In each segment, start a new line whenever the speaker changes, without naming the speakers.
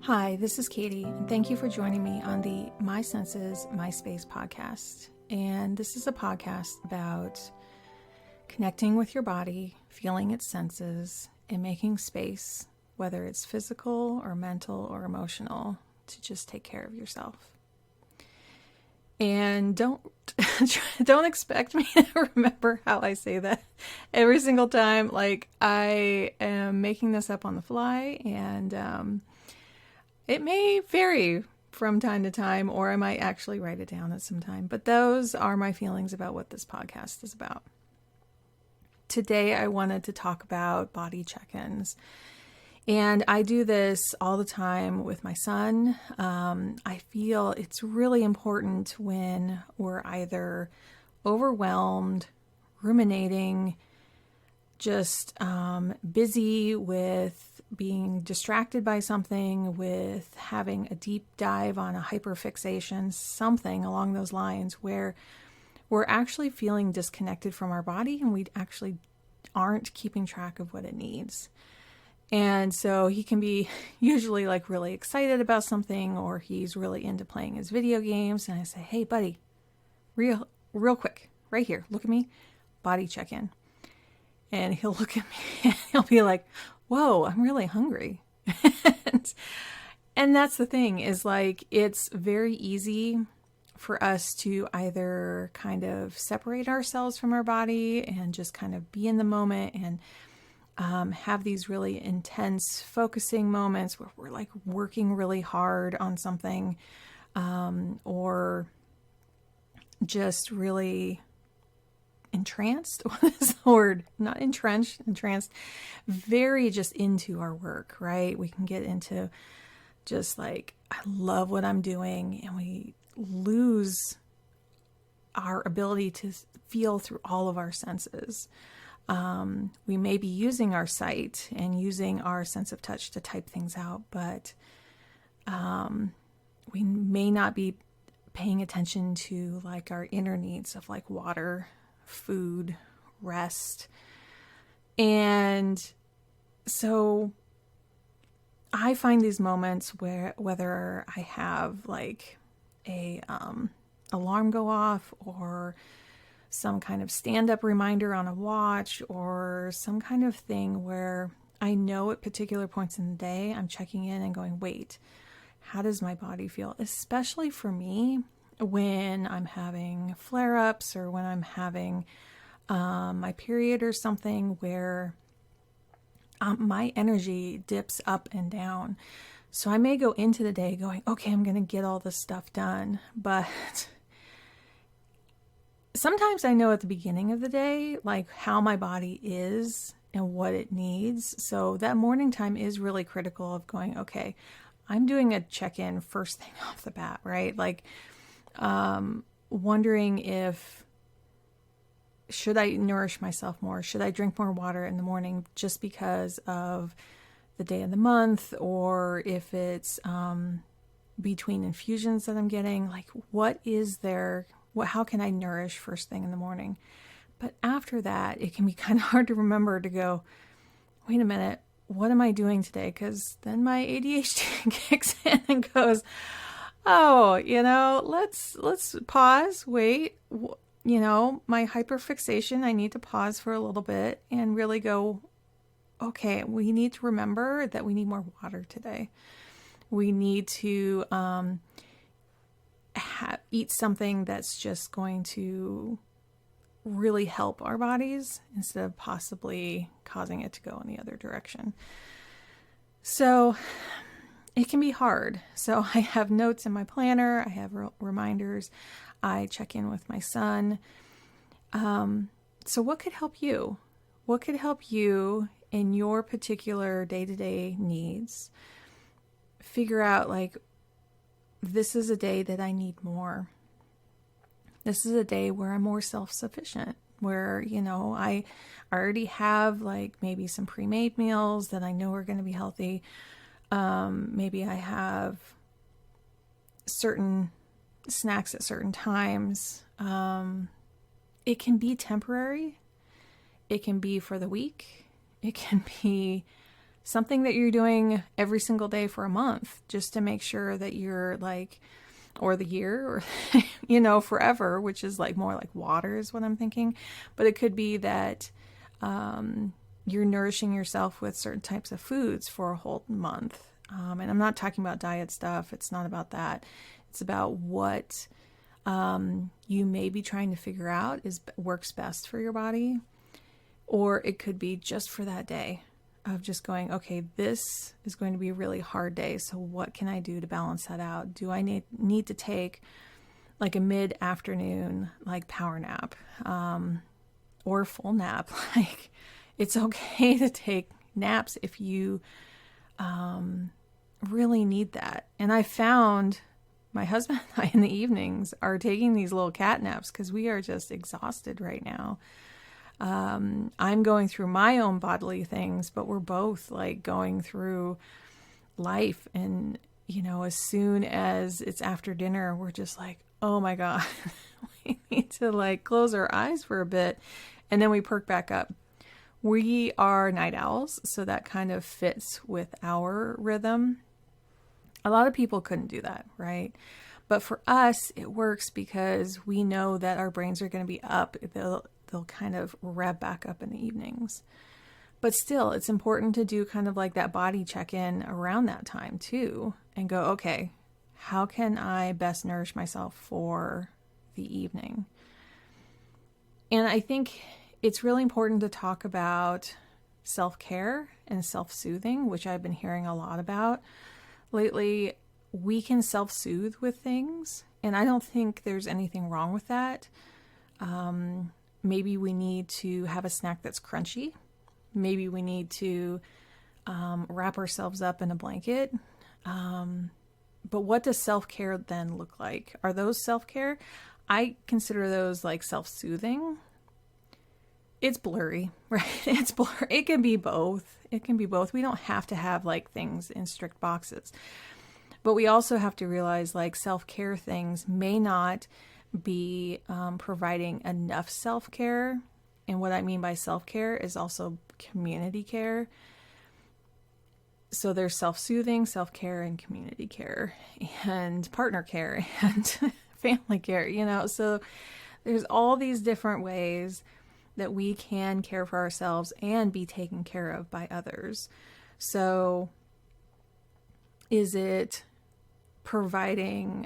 Hi, this is Katie, and thank you for joining me on the My Senses, My Space podcast. And this is a podcast about connecting with your body, feeling its senses, and making space, whether it's physical or mental or emotional, to just take care of yourself. And don't expect me to remember how I say that every single time. Like, I am making this up on the fly, and it may vary from time to time, or I might actually write it down at some time. But those are my feelings about what this podcast is about. Today, I wanted to talk about body check-ins. And I do this all the time with my son. I feel it's really important when we're either overwhelmed, ruminating, just busy with being distracted by something, with having a deep dive on a hyperfixation, something along those lines, where we're actually feeling disconnected from our body and we actually aren't keeping track of what it needs. And so he can be usually like really excited about something, or he's really into playing his video games. And I say, hey, buddy, real quick, right here, look at me, body check in. And he'll look at me and he'll be like, whoa, I'm really hungry. and that's the thing, is like, it's very easy for us to either kind of separate ourselves from our body and just kind of be in the moment and have these really intense focusing moments where we're like working really hard on something, or just really entranced. What is the word? Not entrenched, entranced. Very just into our work, right? We can get into just like, I love what I'm doing, and we lose our ability to feel through all of our senses. We may be using our sight and using our sense of touch to type things out, but we may not be paying attention to like our inner needs of like water, food, rest. And so I find these moments where, whether I have like a alarm go off, or some kind of stand-up reminder on a watch, or some kind of thing where I know at particular points in the day I'm checking in and going, wait, how does my body feel? Especially for me, when I'm having flare-ups, or when I'm having my period or something, where my energy dips up and down. So I may go into the day going, okay, I'm going to get all this stuff done. But sometimes I know at the beginning of the day, like how my body is and what it needs. So that morning time is really critical of going, okay, I'm doing a check-in first thing off the bat, right? Like, wondering if, should I nourish myself more? Should I drink more water in the morning just because of the day of the month? Or if it's between infusions that I'm getting, like, what is there? How can I nourish first thing in the morning? But after that, it can be kind of hard to remember to go, wait a minute, what am I doing today? Because then my ADHD kicks in and goes, oh, let's pause, wait, my hyperfixation, I need to pause for a little bit and really go, okay, we need to remember that we need more water today. We need to eat something that's just going to really help our bodies instead of possibly causing it to go in the other direction. So it can be hard. So I have notes in my planner. I have reminders. I check in with my son. So what could help you? What could help you in your particular day-to-day needs? Figure out, like, this is a day that I need more. This is a day where I'm more self-sufficient, where, I already have like maybe some pre-made meals that I know are going to be healthy. Maybe I have certain snacks at certain times. It can be temporary. It can be for the week. It can be something that you're doing every single day for a month, just to make sure that you're like, or the year, or, forever, which is like more like water is what I'm thinking. But it could be that you're nourishing yourself with certain types of foods for a whole month. And I'm not talking about diet stuff. It's not about that. It's about what you may be trying to figure out works best for your body. Or it could be just for that day of just going, okay, this is going to be a really hard day. So what can I do to balance that out? Do I need to take like a mid-afternoon, like power nap, or a full nap? Like, it's okay to take naps if you really need that. And I found my husband and I in the evenings are taking these little cat naps because we are just exhausted right now. I'm going through my own bodily things, but we're both like going through life. And, as soon as it's after dinner, we're just like, oh my God, we need to like close our eyes for a bit. And then we perk back up. We are night owls, so that kind of fits with our rhythm. A lot of people couldn't do that, right? But for us, it works because we know that our brains are going to be up. They'll kind of rev back up in the evenings. But still, it's important to do kind of like that body check-in around that time too, and go, okay, how can I best nourish myself for the evening? And I think it's really important to talk about self-care and self-soothing, which I've been hearing a lot about lately. We can self-soothe with things, and I don't think there's anything wrong with that. Maybe we need to have a snack that's crunchy. Maybe we need to wrap ourselves up in a blanket. But what does self-care then look like? Are those self-care? I consider those like self-soothing. It's blurry, right? It's blurry. It can be both. We don't have to have like things in strict boxes. But we also have to realize like self-care things may not be providing enough self-care. And what I mean by self-care is also community care. So there's self-soothing, self-care, and community care, and partner care, and family care, So there's all these different ways that we can care for ourselves and be taken care of by others. So is it providing,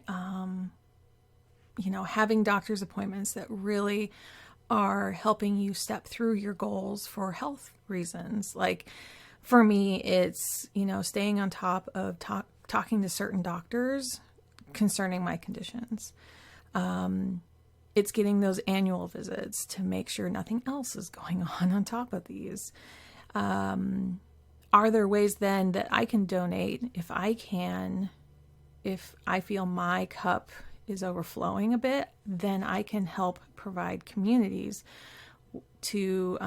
having doctor's appointments that really are helping you step through your goals for health reasons? Like for me, it's, staying on top of talking to certain doctors concerning my conditions. It's getting those annual visits to make sure nothing else is going on top of these. Are there ways then that I can donate if I feel my cup is overflowing a bit, then I can help provide communities to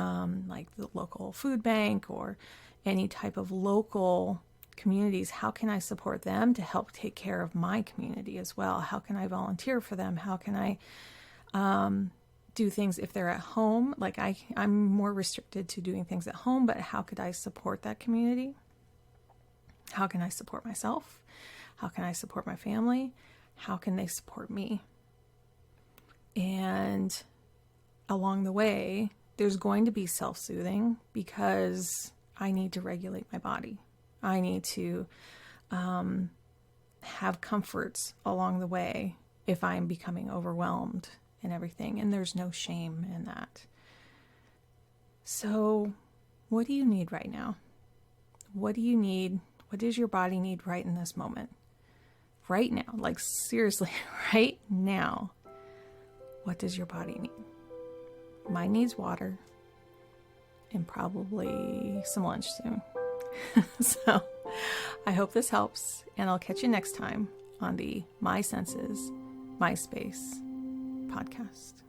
like the local food bank or any type of local communities. How can I support them to help take care of my community as well? How can I volunteer for them? How can I do things if they're at home? Like I'm more restricted to doing things at home, but how could I support that community? How can I support myself? How can I support my family? How can they support me? And along the way, there's going to be self-soothing because I need to regulate my body. I need to have comforts along the way if I'm becoming overwhelmed and everything. And there's no shame in that. So what do you need right now? What do you need? What does your body need right in this moment? Right now, like seriously, right now. What does your body need? Mine needs water and probably some lunch soon. So I hope this helps, and I'll catch you next time on the My Senses, My Space podcast.